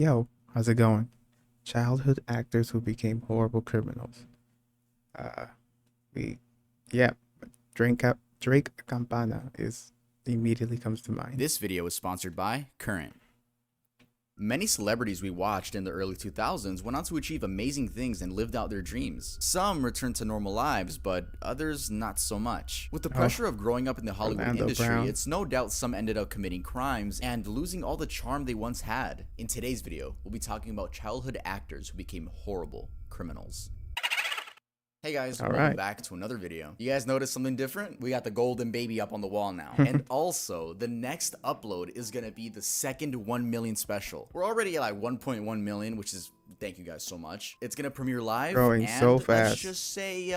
Yo, how's it going? Childhood actors who became horrible criminals. Uh, we, yeah, Drake Campana is immediately comes to mind. This video is sponsored by Current. Many celebrities we watched in the early 2000s went on to achieve amazing things and lived out their dreams. Some returned to normal lives, but others not so much. With the pressure of growing up in the Hollywood Orlando industry, Brown. it's no doubt some ended up committing crimes and losing all the charm they once had. In today's video, we'll be talking about childhood actors who became horrible criminals. Hey guys, welcome back to another video. You guys notice something different? We got the golden baby up on the wall now. And also, the next upload is gonna be the second 1 million special. We're already at like 1.1 million, which is, thank you guys so much. It's gonna premiere live. Growing and so fast. Let's just say,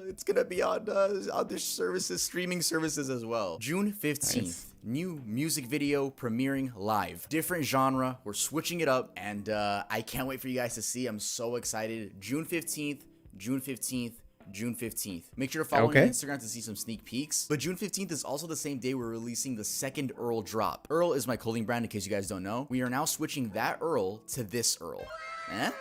it's gonna be on other services, streaming services as well. June 15th. Nice. New music video premiering live. Different genre, we're switching it up, and I can't wait for you guys to see. I'm so excited. June 15th. June 15th, June 15th. Make sure to follow me on Instagram to see some sneak peeks. But June 15th is also the same day we're releasing the second Earl drop. Earl is my clothing brand, in case you guys don't know. We are now switching that Earl to this Earl.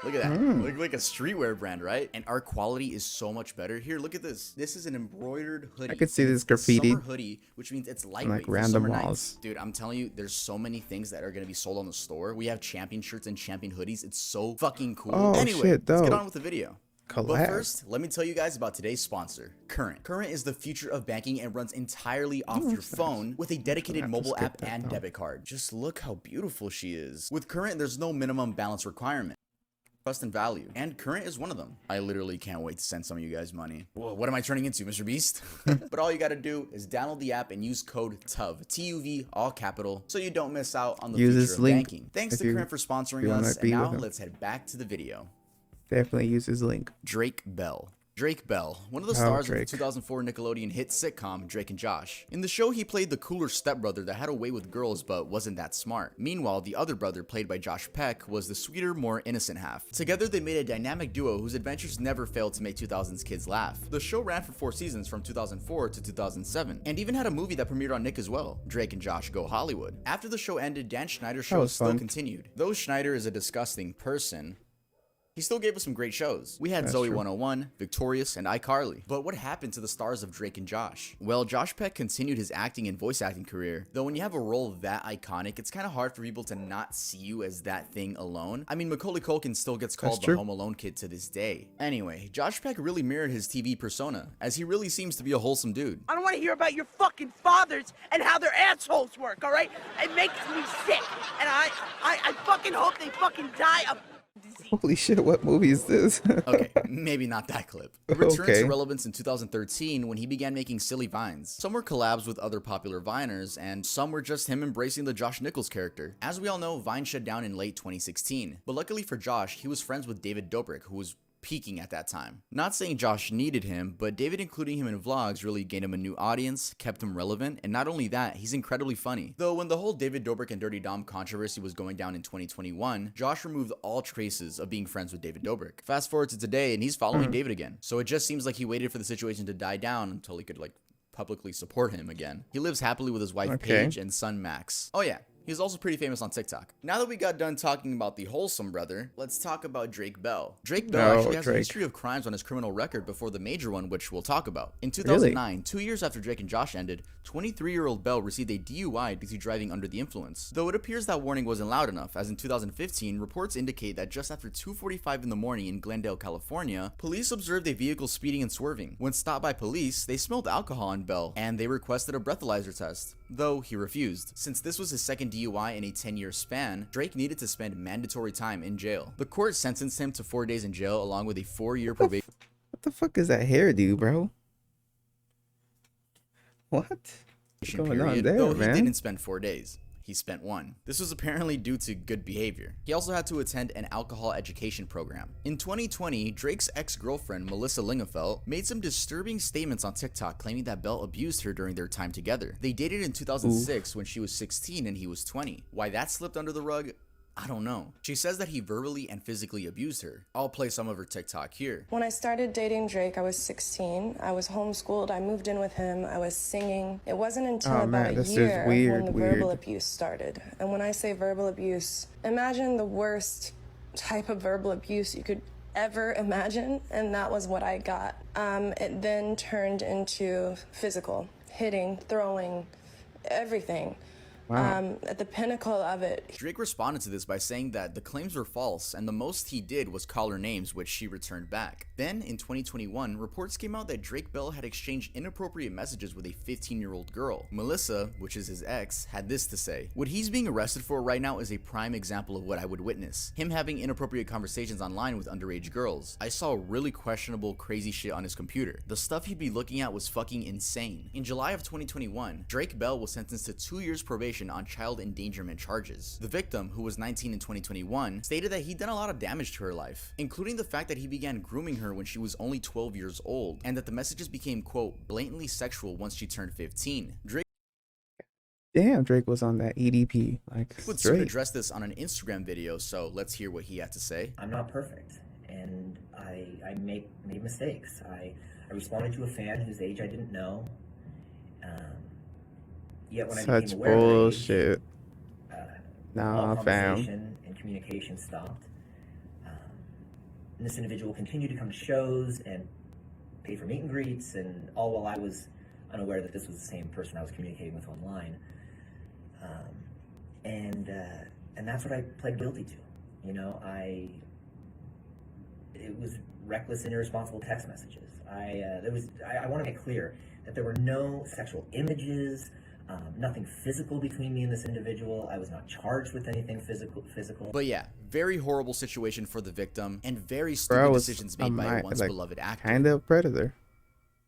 Look at that. Look like a streetwear brand, right? And our quality is so much better. Here, look at this. This is an embroidered hoodie. I could see this graffiti. Summer hoodie, which means it's lightweight like for random summer malls. nights. Dude, I'm telling you, there's so many things that are gonna be sold on the store. We have champion shirts and champion hoodies. It's so fucking cool. Oh, anyway, shit, let's get dope. on with the video. Collab. But first, let me tell you guys about today's sponsor, Current. Current is the future of banking and runs entirely off your phone with a dedicated mobile app and debit card. Just look how beautiful she is. With Current, there's no minimum balance requirement. Trust and value, and Current is one of them. I literally can't wait to send some of you guys money. Whoa, what am I turning into, Mr. Beast? But all you gotta do is download the app and use code TUV, T-U-V, all capital, so you don't miss out on the future of banking. Thanks to Current for sponsoring us, and now let's head back to the video. Definitely use his link. Drake Bell. Drake Bell, one of the stars of the 2004 Nickelodeon hit sitcom Drake and Josh. In the show, he played the cooler stepbrother that had a way with girls but wasn't that smart. Meanwhile, the other brother, played by Josh Peck, was the sweeter, more innocent half. Together, they made a dynamic duo whose adventures never failed to make 2000s kids laugh. The show ran for 4 seasons from 2004 to 2007, and even had a movie that premiered on Nick as well, Drake and Josh Go Hollywood. After the show ended, Dan Schneider's show still continued. Though Schneider is a disgusting person, he still gave us some great shows. We had Zoe 101, Victorious, and iCarly. But what happened to the stars of Drake and Josh? Well, Josh Peck continued his acting and voice acting career, though when you have a role that iconic, it's kind of hard for people to not see you as that thing alone. I mean, Macaulay Culkin still gets called the Home Alone kid to this day. Anyway, Josh Peck really mirrored his TV persona, as he really seems to be a wholesome dude. I don't want to hear about your fucking fathers and how their assholes work, all right? It makes me sick, and I fucking hope they fucking die of disease. Holy shit, what movie is this? Okay, maybe not that clip. It returned to relevance in 2013 when he began making silly vines. Some were collabs with other popular Viners, and some were just him embracing the Josh Nichols character. As we all know, Vine shut down in late 2016, but luckily for Josh, he was friends with David Dobrik, who was peaking at that time. Not saying Josh needed him, but David including him in vlogs really gained him a new audience, kept him relevant, and not only that, he's incredibly funny. Though when the whole David Dobrik and Dirty Dom controversy was going down in 2021, Josh removed all traces of being friends with David Dobrik. Fast forward to today, and he's following David again. So it just seems like he waited for the situation to die down until he could publicly support him again. He lives happily with his wife Paige and son Max. Oh yeah. He's also pretty famous on TikTok. Now that we got done talking about the wholesome brother, let's talk about Drake Bell. Drake Bell actually has a history of crimes on his criminal record before the major one, which we'll talk about. In 2009, 2 years after Drake and Josh ended, 23-year-old Bell received a DUI due to driving under the influence. Though it appears that warning wasn't loud enough, as in 2015, reports indicate that just after 2:45 in the morning in Glendale, California, police observed a vehicle speeding and swerving. When stopped by police, they smelled alcohol on Bell, and they requested a breathalyzer test, though he refused. Since this was his second DUI in a 10-year span, Drake needed to spend mandatory time in jail. The court sentenced him to 4 days in jail along with a 4-year probation. What the fuck is that hairdo, bro? What's going on there, though man? He didn't spend 4 days. He spent 1. This was apparently due to good behavior. He also had to attend an alcohol education program. In 2020, Drake's ex-girlfriend, Melissa Lingafelt, made some disturbing statements on TikTok claiming that Bell abused her during their time together. They dated in 2006 when she was 16 and he was 20. Why that slipped under the rug, I don't know. She says that he verbally and physically abused her. I'll play some of her TikTok here. When I started dating Drake, I was 16. I was homeschooled. I moved in with him. I was singing. It wasn't until about a year when the verbal abuse started. And when I say verbal abuse, imagine the worst type of verbal abuse you could ever imagine, and that was what I got. It then turned into physical, hitting, throwing, everything. Wow. At the pinnacle of it. Drake responded to this by saying that the claims were false and the most he did was call her names, which she returned back. Then in 2021, reports came out that Drake Bell had exchanged inappropriate messages with a 15-year-old girl. Melissa, which is his ex, had this to say: "What he's being arrested for right now is a prime example of what I would witness. Him having inappropriate conversations online with underage girls. I saw really questionable, crazy shit on his computer. The stuff he'd be looking at was fucking insane." In July of 2021, Drake Bell was sentenced to 2 years probation on child endangerment charges. The victim, who was 19 in 2021, stated that he'd done a lot of damage to her life, including the fact that he began grooming her when she was only 12 years old, and that the messages became, quote, blatantly sexual once she turned 15. Drake was on that EDP. Like, would soon address this on an Instagram video, so let's hear what he had to say. I'm not perfect, and I made mistakes. I responded to a fan whose age I didn't know. Yet when I became aware bullshit. Of age, nah, conversation and communication stopped. And this individual continued to come to shows and pay for meet and greets, and all while I was unaware that this was the same person I was communicating with online. And that's what I pled guilty to. You know, it was reckless and irresponsible text messages. I want to make clear that there were no sexual images, nothing physical between me and this individual. I was not charged with anything physical. But yeah, very horrible situation for the victim, and very stupid decisions made by a once beloved actor. Kind of predator.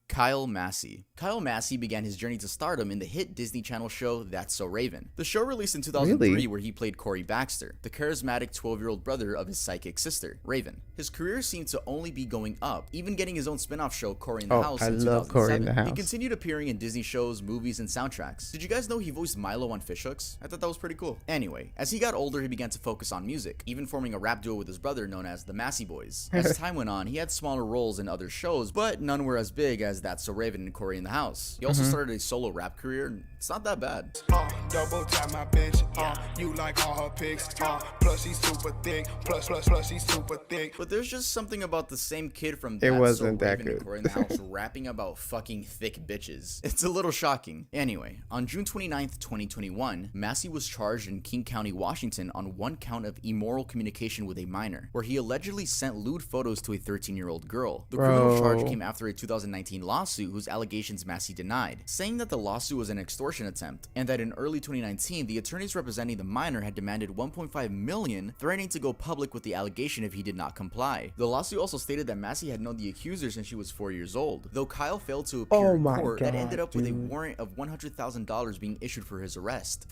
Kyle Massey. Kyle Massey began his journey to stardom in the hit Disney Channel show That's So Raven. The show released in 2003 where he played Corey Baxter, the charismatic 12-year-old brother of his psychic sister, Raven. His career seemed to only be going up, even getting his own spin-off show Corey in the House in 2007. Corey in the House. He continued appearing in Disney shows, movies, and soundtracks. Did you guys know he voiced Milo on Fish Hooks? I thought that was pretty cool. Anyway, as he got older, he began to focus on music, even forming a rap duo with his brother known as the Massey Boys. As time went on, he had smaller roles in other shows, but none were as big as That's So Raven and Corey in the House. He also started a solo rap career, and it's not that bad. Double tap my bitch. You like all her pics. Plus she's super thick. Plus she's super thick. But there's just something about the same kid from It wasn't So that Raven good. and Corey in the House rapping about fucking thick bitches. It's a little shocking. Anyway, on June 29th, 2021, Massey was charged in King County, Washington on one count of immoral communication with a minor, where he allegedly sent lewd photos to a 13-year-old girl. The criminal charge came after a 2019 lawsuit whose allegations Massey denied, saying that the lawsuit was an extortion attempt, and that in early 2019, the attorneys representing the minor had demanded $1.5 million, threatening to go public with the allegation if he did not comply. The lawsuit also stated that Massey had known the accuser since she was 4 years old, though Kyle failed to appear in court. That ended up with a warrant of $100,000 being issued for his arrest.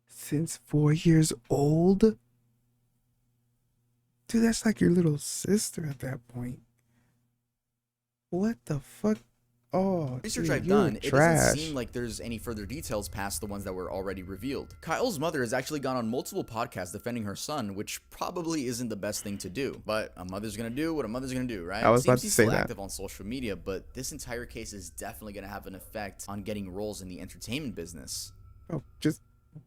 Since 4 years old? Dude, that's like your little sister at that point. What the fuck? Oh, research dude, I've done, it trash. doesn't seem like there's any further details past the ones that were already revealed. Kyle's mother has actually gone on multiple podcasts defending her son, which probably isn't the best thing to do. But a mother's gonna do what a mother's gonna do, right? I was about to he's say still that. active on social media, but this entire case is definitely gonna have an effect on getting roles in the entertainment business. Oh,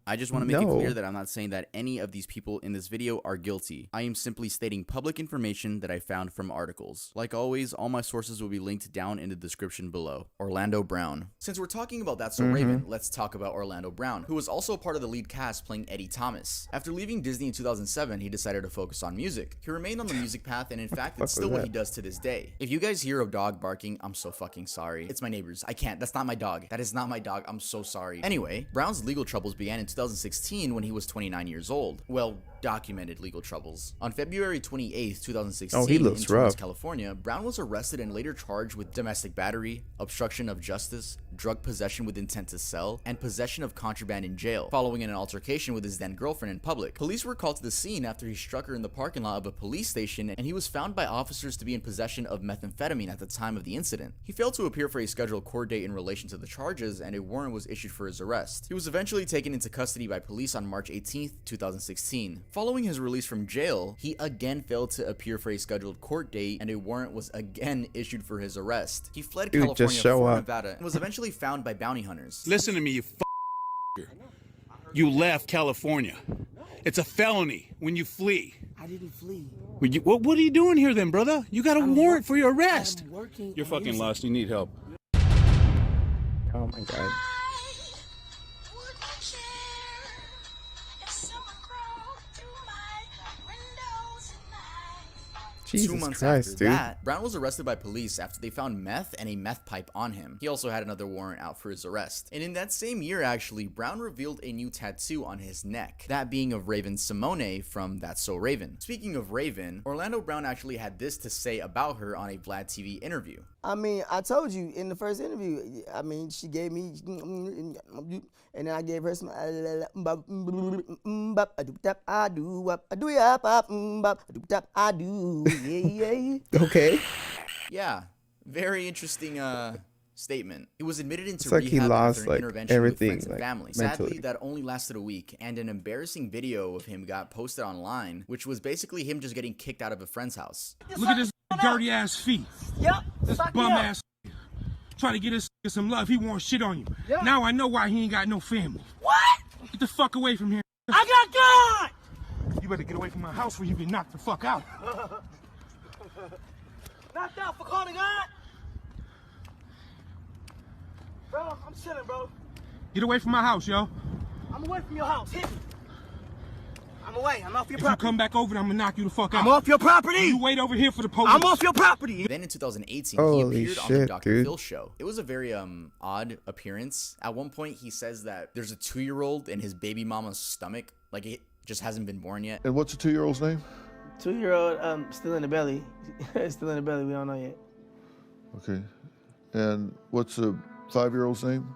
I just want to make it clear that I'm not saying that any of these people in this video are guilty. I am simply stating public information that I found from articles. Like always, all my sources will be linked down in the description below. Orlando Brown. Since we're talking about That's So Raven, let's talk about Orlando Brown, who was also part of the lead cast playing Eddie Thomas. After leaving Disney in 2007, he decided to focus on music. He remained on the music path, and in fact, it's still what he does to this day. If you guys hear a dog barking, I'm so fucking sorry. It's my neighbors. I can't. That's not my dog. That is not my dog. I'm so sorry. Anyway, Brown's legal troubles began in 2016 when he was 29 years old. Well, documented legal troubles. On February 28th, 2016, in Torrance, California, Brown was arrested and later charged with domestic battery, obstruction of justice, drug possession with intent to sell, and possession of contraband in jail, following an altercation with his then girlfriend in public. Police were called to the scene after he struck her in the parking lot of a police station, and he was found by officers to be in possession of methamphetamine at the time of the incident. He failed to appear for a scheduled court date in relation to the charges, and a warrant was issued for his arrest. He was eventually taken into custody by police on March 18th, 2016. Following his release from jail, he again failed to appear for a scheduled court date, and a warrant was again issued for his arrest. He fled California for Nevada and was eventually found by bounty hunters. Listen to me, you You left California. It's a felony when you flee. I didn't flee. What are you doing here then, brother? You got a warrant for your arrest. I'm working. You're fucking lost. You need help. Oh my God. Jesus 2 months Christ, after dude. that, Brown was arrested by police after they found meth and a meth pipe on him. He also had another warrant out for his arrest. And in that same year, actually, Brown revealed a new tattoo on his neck, that being of Raven-Symoné from That's So Raven. Speaking of Raven, Orlando Brown actually had this to say about her on a Vlad TV interview. I mean, I told you in the first interview, I mean, she gave me, and then I gave her some, Okay. Yeah, very interesting statement. He was admitted into It's like he rehab lost after an like intervention everything, with friends and like family. mentally. Sadly, that only lasted a week, and an embarrassing video of him got posted online, which was basically him just getting kicked out of a friend's house. Look at this dirty ass feet. Yep. This bum ass try to get us some love. He wants shit on you. Yeah. Now I know why he ain't got no family. What? Get the fuck away from here. I got gun! You better get away from my house where you get knocked the fuck out. Knocked out for calling God? Bro, I'm chilling, bro. Get away from my house, yo. I'm away from your house. Hit me. I'm away. I'm off your If property. you come back over, I'm gonna knock you the fuck out. I'm off your property. You wait over here for the police. I'm off your property. Then in 2018, Holy he appeared on shit, the Dr. dude. Phil show. It was a very odd appearance. At one point, he says that there's a 2-year-old in his baby mama's stomach, like it just hasn't been born yet. And what's the 2-year-old's name? 2-year-old, still in the belly. Still in the belly, we don't know yet. Okay. And what's the 5-year-old's name?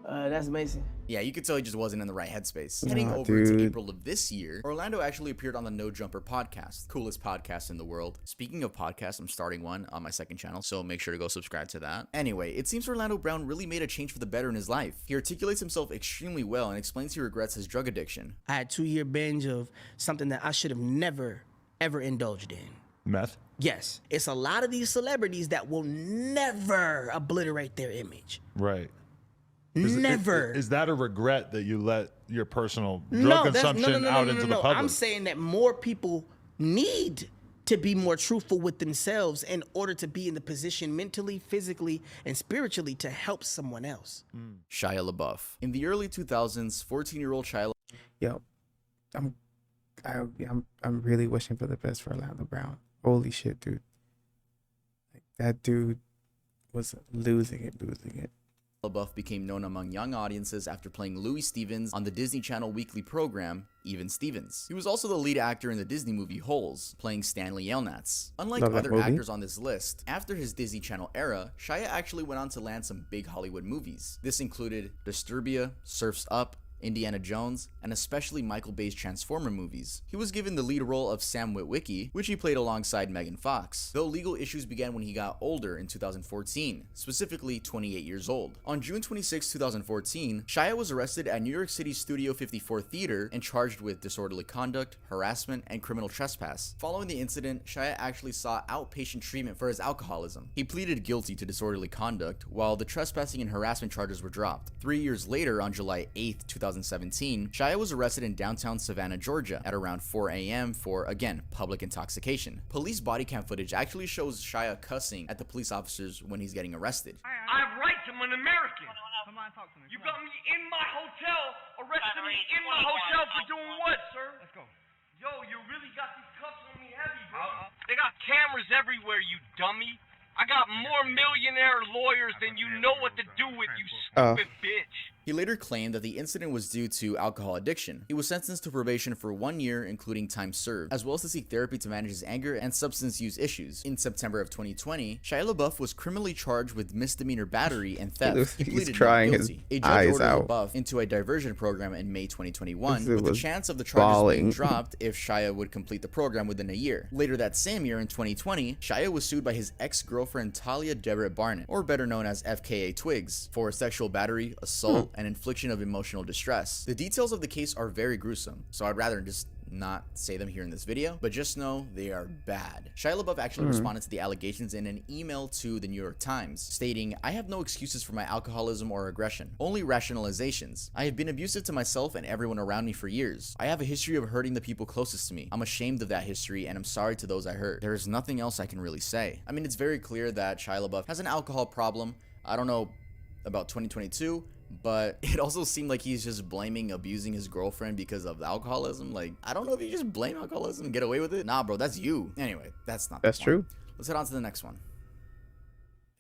That's Mason. Yeah, you could tell he just wasn't in the right headspace. Heading Nah, over to dude. April of this year, Orlando actually appeared on the No Jumper podcast, coolest podcast in the world. Speaking of podcasts, I'm starting one on my second channel, so make sure to go subscribe to that. Anyway, it seems Orlando Brown really made a change for the better in his life. He articulates himself extremely well and explains he regrets his drug addiction. I had a 2-year binge of something that I should have never, ever indulged in. Meth? Yes, it's a lot of these celebrities that will never obliterate their image. Right. Never. Is that a regret that you let your personal drug consumption out into the public? I'm saying that more people need to be more truthful with themselves in order to be in the position mentally, physically, and spiritually to help someone else. Shia LaBeouf. In the early 2000s, 14-year-old Shia Yo, I'm really wishing for the best for Orlando Brown. Holy shit, dude. Like, that dude was losing it. LaBeouf became known among young audiences after playing Louis Stevens on the Disney Channel weekly program, Even Stevens. He was also the lead actor in the Disney movie Holes, playing Stanley Yelnats. Unlike Love that other movie. actors on this list, after his Disney Channel era, Shia actually went on to land some big Hollywood movies. This included Disturbia, Surf's Up, Indiana Jones, and especially Michael Bay's Transformer movies. He was given the lead role of Sam Witwicky, which he played alongside Megan Fox, though legal issues began when he got older in 2014, specifically 28 years old. On June 26, 2014, Shia was arrested at New York City's Studio 54 Theater and charged with disorderly conduct, harassment, and criminal trespass. Following the incident, Shia actually sought outpatient treatment for his alcoholism. He pleaded guilty to disorderly conduct, while the trespassing and harassment charges were dropped. 3 years later, on July 8, 2017, Shia was arrested in downtown Savannah, Georgia at around 4 a.m. for, again, public intoxication. Police body cam footage actually shows Shia cussing at the police officers when he's getting arrested. I have rights. I'm an American. Come on, talk to me. You got me in my hotel, arrested me in my hotel for doing what, sir? Let's go. Yo, you really got these cuffs on me heavy, bro. They got cameras everywhere, you dummy. I got more millionaire lawyers than you know what to do with, you stupid bitch. He later claimed that the incident was due to alcohol addiction. He was sentenced to probation for 1 year, including time served, as well as to seek therapy to manage his anger and substance use issues. In September of 2020, Shia LaBeouf was criminally charged with misdemeanor battery and theft. He pleaded not guilty. A judge ordered LaBeouf into a diversion program in May 2021, with the chance of the charges being dropped if Shia would complete the program within a year. Later that same year, in 2020, Shia was sued by his ex-girlfriend Talia Deverett Barnett, or better known as FKA Twigs, for sexual battery, assault, and infliction of emotional distress. The details of the case are very gruesome, so I'd rather just not say them here in this video, but just know they are bad. Shia LaBeouf actually responded to the allegations in an email to the New York Times, stating, "I have no excuses for my alcoholism or aggression, only rationalizations. I have been abusive to myself and everyone around me for years. I have a history of hurting the people closest to me. I'm ashamed of that history and I'm sorry to those I hurt. There is nothing else I can really say." I mean, it's very clear that Shia LaBeouf has an alcohol problem. I don't know about 2022, but it also seemed like he's just blaming abusing his girlfriend because of alcoholism. Like, I don't know if you just blame alcoholism and get away with it. Nah, bro, that's you. Anyway, that's not that's true. Let's head on to the next one.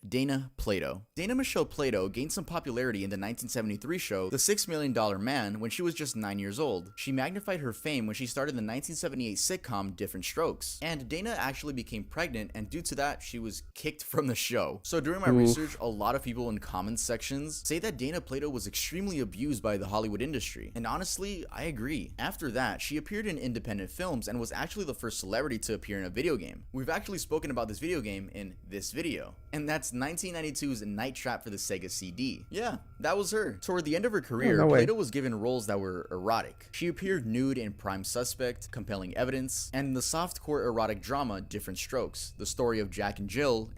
Dana Plato. Dana Michelle Plato gained some popularity in the 1973 show The $6 Million Man when she was just 9 years old. She magnified her fame when she started the 1978 sitcom Different Strokes. And Dana actually became pregnant, and due to that, she was kicked from the show. So during my research, a lot of people in comments sections say that Dana Plato was extremely abused by the Hollywood industry. And honestly, I agree. After that, she appeared in independent films and was actually the first celebrity to appear in a video game. We've actually spoken about this video game in this video. And that's 1992's Night Trap for the Sega CD. Yeah, that was her. Toward the end of her career, Plato was given roles that were erotic. She appeared nude in Prime Suspect, Compelling Evidence, and in the softcore erotic drama Different Strokes, the story of Jack and Jill,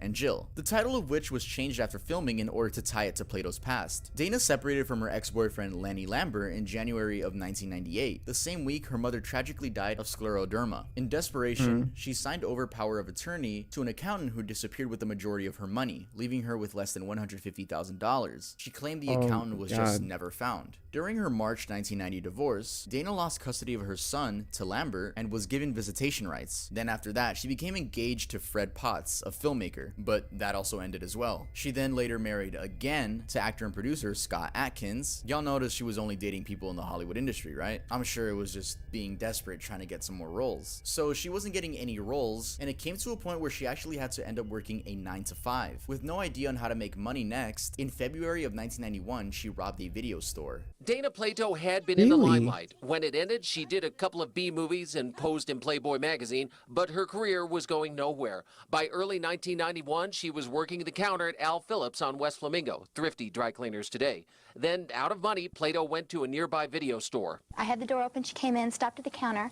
the title of which was changed after filming in order to tie it to Plato's past. Dana separated from her ex-boyfriend Lanny Lambert in January of 1998. The same week, her mother tragically died of scleroderma. In desperation, she signed over power of attorney to an accountant who disappeared with the majority of her money, leaving her with less than $150,000. She claimed the accountant was just never found. During her March 1990 divorce, Dana lost custody of her son to Lambert and was given visitation rights. Then after that, she became engaged to Fred Potts, a filmmaker, but that also ended as well. She then later married again to actor and producer Scott Adkins. Y'all notice she was only dating people in the Hollywood industry, right? I'm sure it was just being desperate trying to get some more roles. So she wasn't getting any roles, and it came to a point where she actually had to end up working a 9-to-5. With no idea on how to make money next, in February of 1991, she robbed a video store. Dana Plato had been in the limelight. When it ended, she did a couple of B movies and posed in Playboy magazine, but her career was going nowhere. By early 1991, she was working the counter at Al Phillips on West Flamingo, thrifty dry cleaners today. Then, out of money, Plato went to a nearby video store. I had the door open, she came in, stopped at the counter,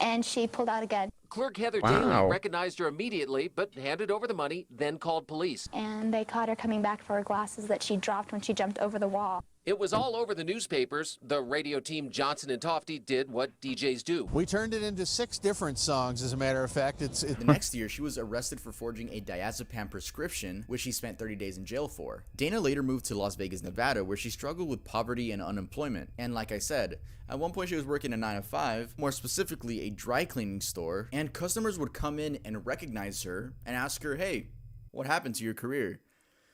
and she pulled out a gun. Clerk Heather Daly recognized her immediately, but handed over the money, then called police. And they caught her coming back for her glasses that she dropped when she jumped over the wall. It was all over the newspapers. The radio team Johnson and Tofty did what DJs do. We turned it into 6 different songs, as a matter of fact. The next year, she was arrested for forging a diazepam prescription, which she spent 30 days in jail for. Dana later moved to Las Vegas, Nevada, where she struggled with poverty and unemployment. And like I said, at one point she was working a 9-to-5, more specifically a dry cleaning store, and customers would come in and recognize her and ask her, "Hey, what happened to your career?"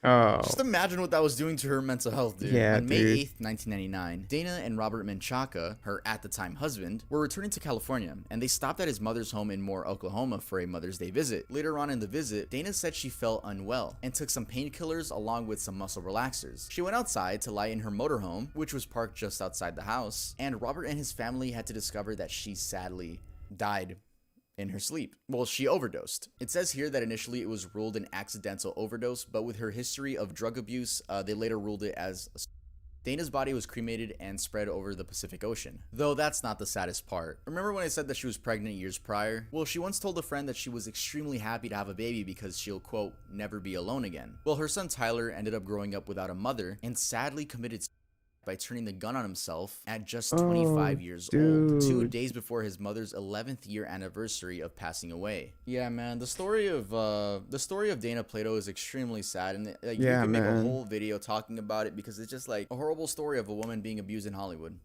Just imagine what that was doing to her mental health, dude. Yeah, On May 8th, 1999, Dana and Robert Menchaca, her at-the-time husband, were returning to California, and they stopped at his mother's home in Moore, Oklahoma for a Mother's Day visit. Later on in the visit, Dana said she felt unwell and took some painkillers along with some muscle relaxers. She went outside to lie in her motorhome, which was parked just outside the house, and Robert and his family had to discover that she sadly died in her sleep. Well, she overdosed. It says here that initially it was ruled an accidental overdose, but with her history of drug abuse, they later ruled it as Dana's body was cremated and spread over the Pacific Ocean. Though that's not the saddest part. Remember when I said that she was pregnant years prior? Well, she once told a friend that she was extremely happy to have a baby because she'll, quote, never be alone again. Well, her son Tyler ended up growing up without a mother and sadly committed by turning the gun on himself at just 25 years old, 2 days before his mother's 11th year anniversary of passing away. Yeah, man, the story of Dana Plato is extremely sad, and like, you can make a whole video talking about it because it's just like a horrible story of a woman being abused in Hollywood.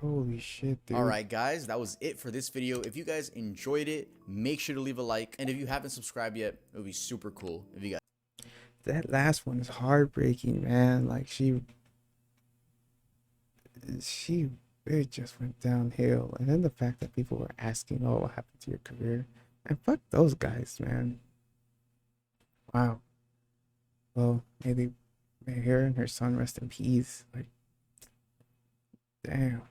Holy shit, dude. Alright guys, that was it for this video. If you guys enjoyed it, make sure to leave a like, and if you haven't subscribed yet, it would be super cool if you guys. That last one is heartbreaking, man. Like it just went downhill. And then the fact that people were asking, "Oh, what happened to your career?" And fuck those guys, man. Wow. Well, may her and her son rest in peace. Like, damn.